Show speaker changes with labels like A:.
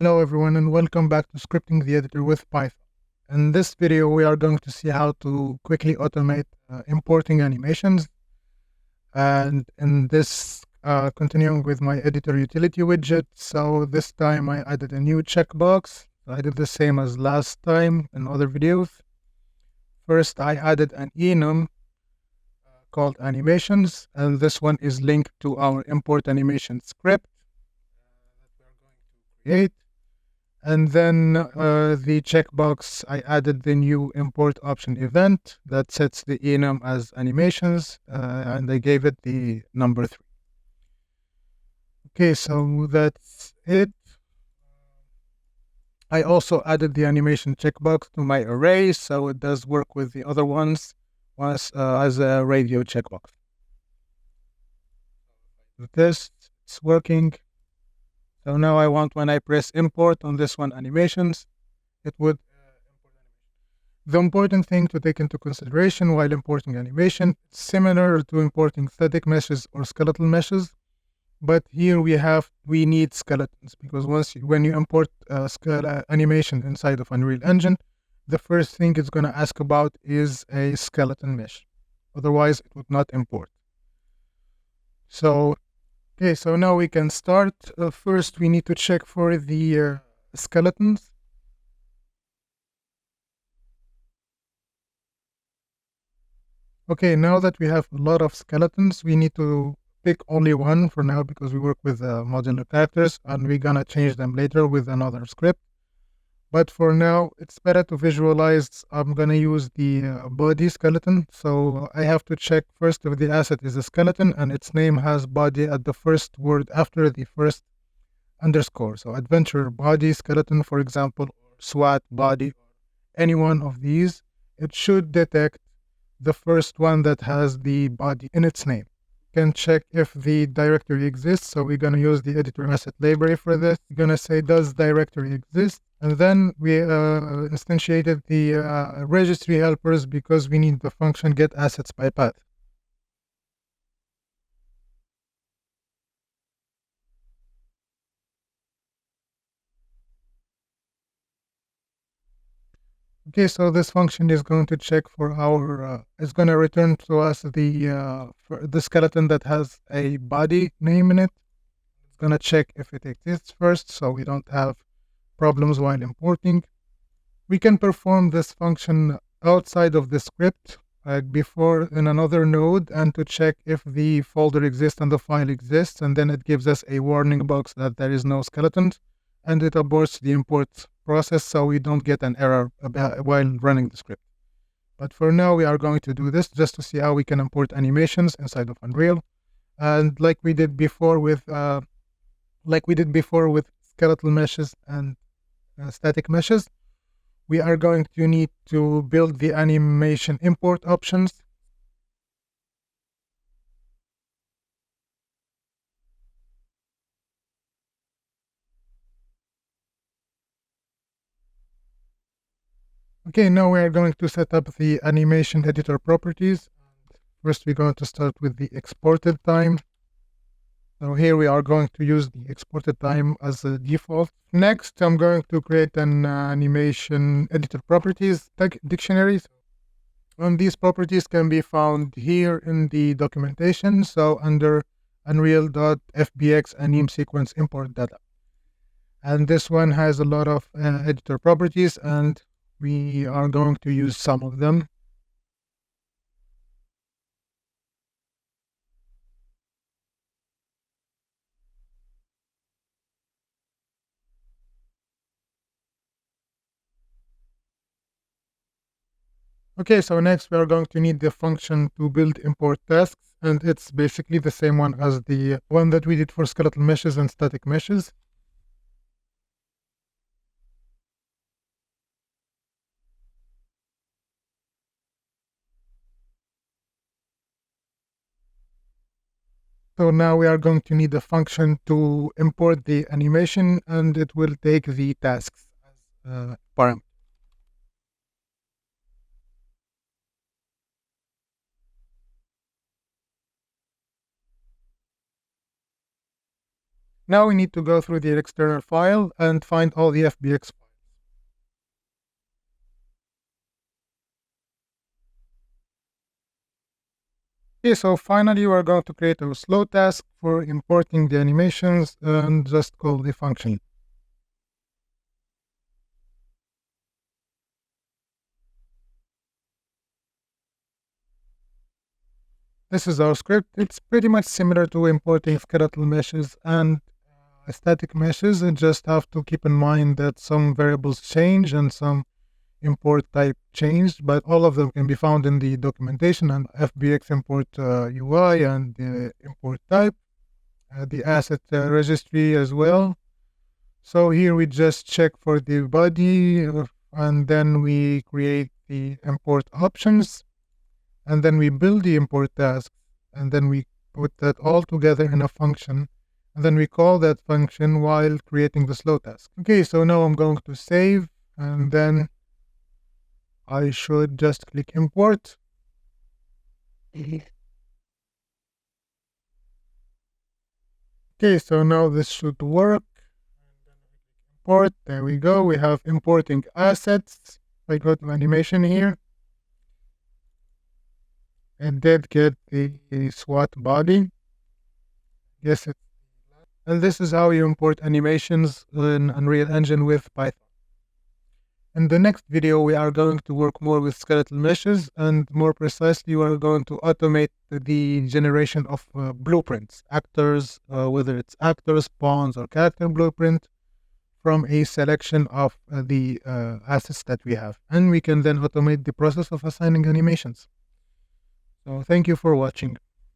A: Hello everyone and welcome back to Scripting the Editor with Python. In this video we are going to see how to quickly automate importing animations, and in this continuing with my editor utility widget. So this time I added a new checkbox. I did the same as last time in other videos. First I added an enum called animations, and this one is linked to our import animation script that we are going to create. And then the checkbox, I added the new import option event that sets the enum as animations, and I gave it the number 3. Okay, so that's it. I also added the animation checkbox to my array, so it does work with the other ones as a radio checkbox. With this, it's working. So now I want, when I press import on this one, animations, it would import animation. The important thing to take into consideration while importing animation, it's similar to importing static meshes or skeletal meshes, but here we need skeletons, because when you import animation inside of Unreal Engine, the first thing it's going to ask about is a skeleton mesh. Otherwise, it would not import. So, okay, so now we can start. First, we need to check for the skeletons. Okay, now that we have a lot of skeletons, we need to pick only one for now because we work with modular characters, and we're gonna change them later with another script. But for now, it's better to visualize. I'm gonna use the body skeleton. So I have to check first if the asset is a skeleton and its name has body at the first word after the first underscore. So adventure body skeleton, for example, or SWAT body, any one of these, it should detect the first one that has the body in its name. Can check if the directory exists. So we're going to use the editor asset library for this. We're going to say, does directory exist? And then we instantiated the registry helpers because we need the function get assets by path. Okay, so this function is going to check for our, it's going to return to us the skeleton that has a body name in it. It's going to check if it exists first, so we don't have problems while importing. We can perform this function outside of the script, before in another node, and to check if the folder exists and the file exists, and then it gives us a warning box that there is no skeleton, and it aborts the import process so we don't get an error while running the script. But for now, we are going to do this just to see how we can import animations inside of Unreal. And like we did before with skeletal meshes and static meshes, we are going to need to build the animation import options. Okay, now we are going to set up the animation editor properties. First, we're going to start with the exported time. So here we are going to use the exported time as a default. Next, I'm going to create an animation editor properties dictionary. And these properties can be found here in the documentation. So under unreal.fbx anim sequence import data. And this one has a lot of editor properties, and we are going to use some of them. Okay, so next we are going to need the function to build import tasks, and it's basically the same one as the one that we did for skeletal meshes and static meshes. So now we are going to need a function to import the animation, and it will take the tasks as parameter. Now we need to go through the external file and find all the FBX files. Okay, so finally we're going to create a slow task for importing the animations and just call the function. This is our script. It's pretty much similar to importing skeletal meshes and static meshes. You just have to keep in mind that some variables change and some import type changed, but all of them can be found in the documentation and FBX import UI and the import type, the asset registry as well. So here we just check for the body and then we create the import options and then we build the import task and then we put that all together in a function and then we call that function while creating the slow task. Okay, so now I'm going to save and then I should just click import. Okay, so now this should work. Import, there we go. We have importing assets. I go to animation here. And did get the SWAT body. Yes, and this is how you import animations in Unreal Engine with Python. In the next video, we are going to work more with skeletal meshes, and more precisely, we are going to automate the generation of blueprints, actors, whether it's actors, pawns, or character blueprint, from a selection of the assets that we have. And we can then automate the process of assigning animations. So thank you for watching.